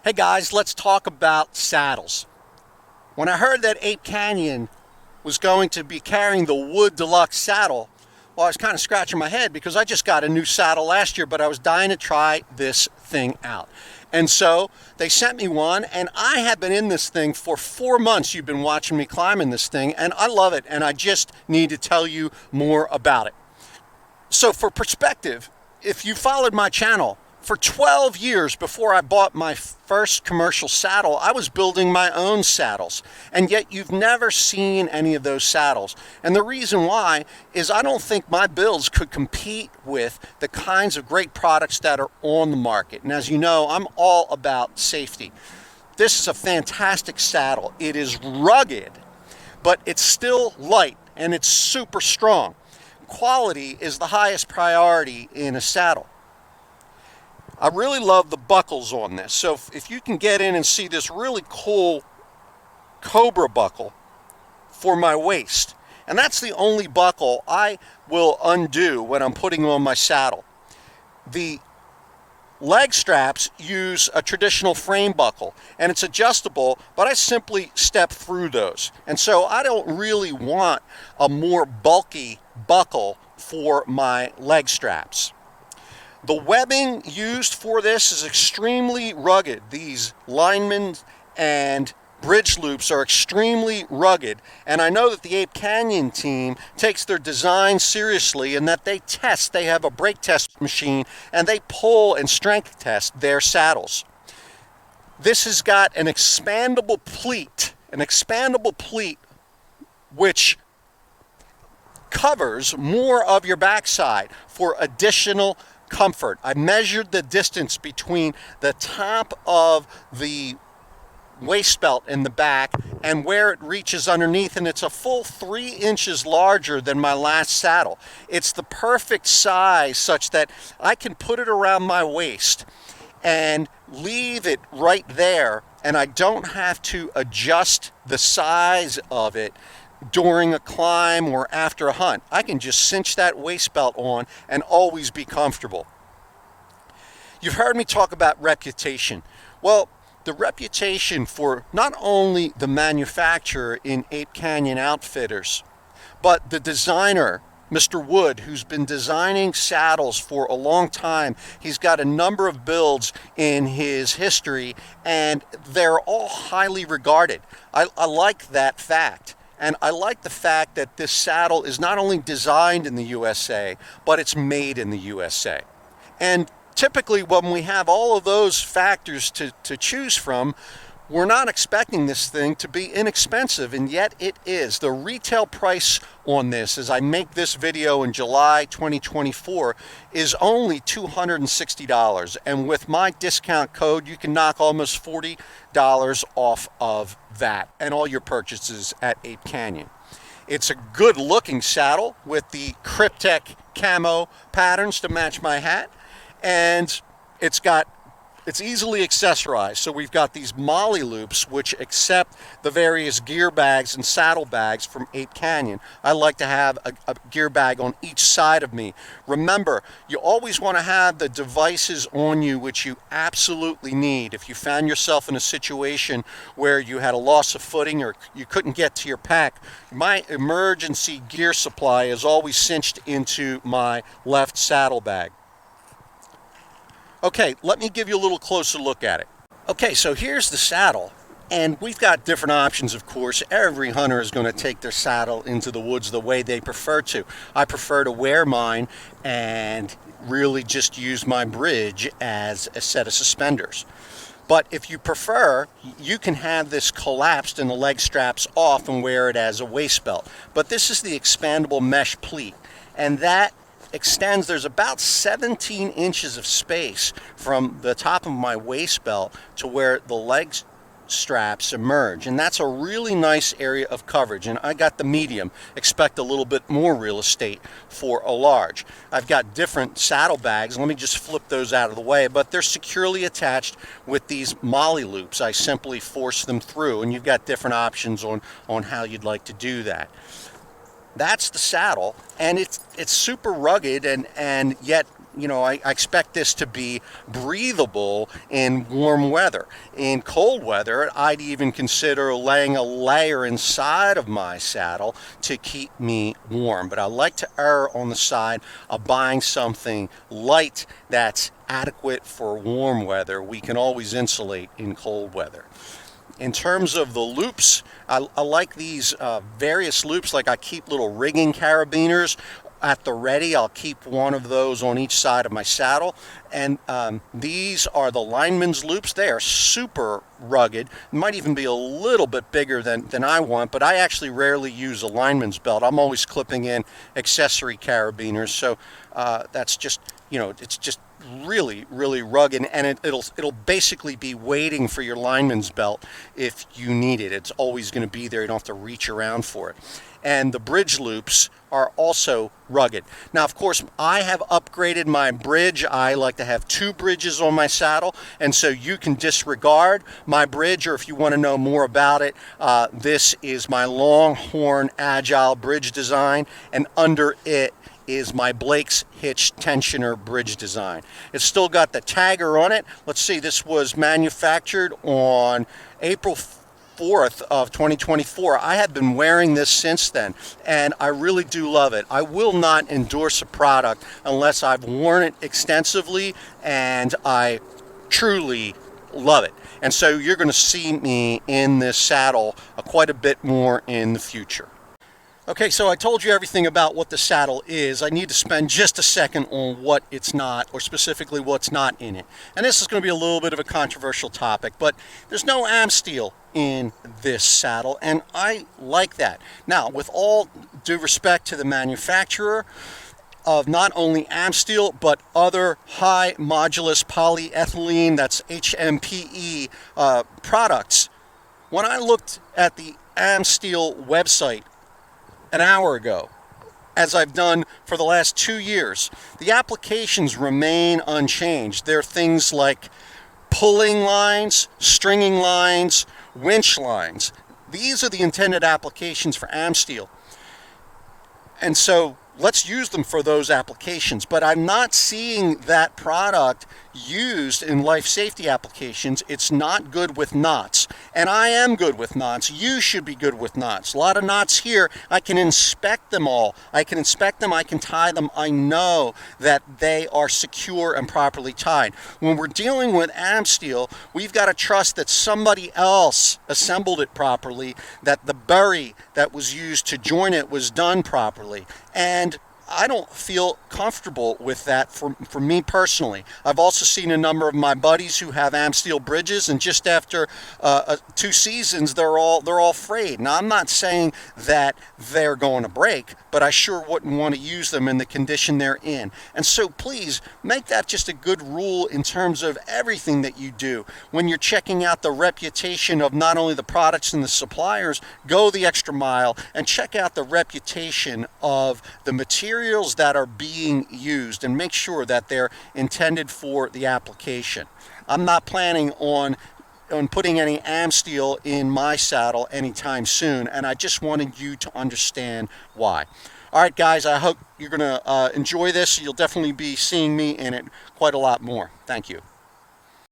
Hey guys, let's talk about saddles. When I heard that Ape Canyon was going to be carrying the Wood Deluxe Saddle, well, I was kind of scratching my head because I just got a new saddle last year, but I was dying to try this thing out. And so they sent me one, and I have been in this thing for 4 months. You've been watching me climbing this thing, and I love it, and I just need to tell you more about it. So for perspective, if you followed my channel, for 12 years before I bought my first commercial saddle, I was building my own saddles. And yet you've never seen any of those saddles. And the reason why is I don't think my builds could compete with the kinds of great products that are on the market. And as you know, I'm all about safety. This is a fantastic saddle. It is rugged, but it's still light and it's super strong. Quality is the highest priority in a saddle. I really love the buckles on this. So if you can get in and see this really cool Cobra buckle for my waist. And that's the only buckle I will undo when I'm putting on my saddle. The leg straps use a traditional frame buckle and it's adjustable, but I simply step through those. And so I don't really want a more bulky buckle for my leg straps. The webbing used for this is extremely rugged. These linemen and bridge loops are extremely rugged. And I know that the Ape Canyon team takes their design seriously and that they have a brake test machine and they pull and strength test their saddles. This has got an expandable pleat which covers more of your backside for additional comfort. I measured the distance between the top of the waist belt in the back and where it reaches underneath, and it's a full 3 inches larger than my last saddle. It's the perfect size such that I can put it around my waist and leave it right there, and I don't have to adjust the size of it during a climb or after a hunt. I can just cinch that waist belt on and always be comfortable. You've heard me talk about reputation. Well, the reputation for not only the manufacturer in Ape Canyon Outfitters, but the designer, Mr. Wood, who's been designing saddles for a long time. He's got a number of builds in his history, and they're all highly regarded. I like that fact. And I like the fact that this saddle is not only designed in the USA, but it's made in the USA. And typically when we have all of those factors to choose from, we're not expecting this thing to be inexpensive, and yet it is. The retail price on this, as I make this video in July 2024, is only $260. And with my discount code, you can knock almost $40 off of that and all your purchases at Ape Canyon. It's a good looking saddle with the Cryptek camo patterns to match my hat, and it's easily accessorized. So we've got these molly loops which accept the various gear bags and saddle bags from Ape Canyon. I like to have a gear bag on each side of me. Remember, you always want to have the devices on you which you absolutely need. If you found yourself in a situation where you had a loss of footing or you couldn't get to your pack, my emergency gear supply is always cinched into my left saddle bag. Okay, let me give you a little closer look at it. Okay, so here's the saddle, and we've got different options, of course. Every hunter is going to take their saddle into the woods the way they prefer to. I prefer to wear mine and really just use my bridge as a set of suspenders. But if you prefer, you can have this collapsed and the leg straps off and wear it as a waist belt. But this is the expandable mesh pleat, and that extends. There's about 17 inches of space from the top of my waist belt to where the leg straps emerge, and that's a really nice area of coverage. And I got the medium. Expect a little bit more real estate for a large. I've got different saddle bags. Let me just flip those out of the way, but they're securely attached with these molly loops. I simply force them through, and you've got different options on how you'd like to do that. that's the saddle, and it's super rugged, and yet, you know, I expect this to be breathable in warm weather. In cold weather, I'd even consider laying a layer inside of my saddle to keep me warm. But I like to err on the side of buying something light that's adequate for warm weather. We can always insulate in cold weather. In terms of the loops, I like these various loops. Like, I keep little rigging carabiners at the ready. I'll keep one of those on each side of my saddle. And these are the lineman's loops. They are super rugged. Might even be a little bit bigger than I want, but I actually rarely use a lineman's belt. I'm always clipping in accessory carabiners. So that's just, you know, it's just really, really rugged, and it'll basically be waiting for your lineman's belt if you need it. It's always going to be there. You don't have to reach around for it. And the bridge loops are also rugged. Now, of course, I have upgraded my bridge. I like to have 2 bridges on my saddle, and so you can disregard my bridge, or if you want to know more about it, this is my Longhorn Agile bridge design, and under it is my Blake's Hitch tensioner bridge design. It's still got the tagger on it. Let's see, this was manufactured on April 4th of 2024. I have been wearing this since then, and I really do love it. I will not endorse a product unless I've worn it extensively and I truly love it. And so you're going to see me in this saddle quite a bit more in the future. Okay, so I told you everything about what the saddle is. I need to spend just a second on what it's not, or specifically what's not in it. And this is going to be a little bit of a controversial topic, but there's no Amsteel in this saddle, and I like that. Now, with all due respect to the manufacturer of not only Amsteel, but other high modulus polyethylene, that's HMPE products, when I looked at the Amsteel website an hour ago, as I've done for the last 2 years, the applications remain unchanged. They're things like pulling lines, stringing lines, winch lines. These are the intended applications for Amsteel. And so let's use them for those applications. But I'm not seeing that product used in life safety applications. It's not good with knots. And I am good with knots. You should be good with knots. A lot of knots here. I can inspect them all. I can inspect them. I can tie them. I know that they are secure and properly tied. When we're dealing with Amsteel, we've got to trust that somebody else assembled it properly, that the bury that was used to join it was done properly. And I don't feel comfortable with that for me personally. I've also seen a number of my buddies who have Amsteel bridges, and just after 2 seasons, they're all frayed. Now, I'm not saying that they're going to break, but I sure wouldn't want to use them in the condition they're in. And so please make that just a good rule in terms of everything that you do. When you're checking out the reputation of not only the products and the suppliers, go the extra mile and check out the reputation of the materials that are being used and make sure that they're intended for the application. I'm not planning on putting any Amsteel in my saddle anytime soon, and I just wanted you to understand why. All right, guys, I hope you're going to enjoy this. You'll definitely be seeing me in it quite a lot more. Thank you.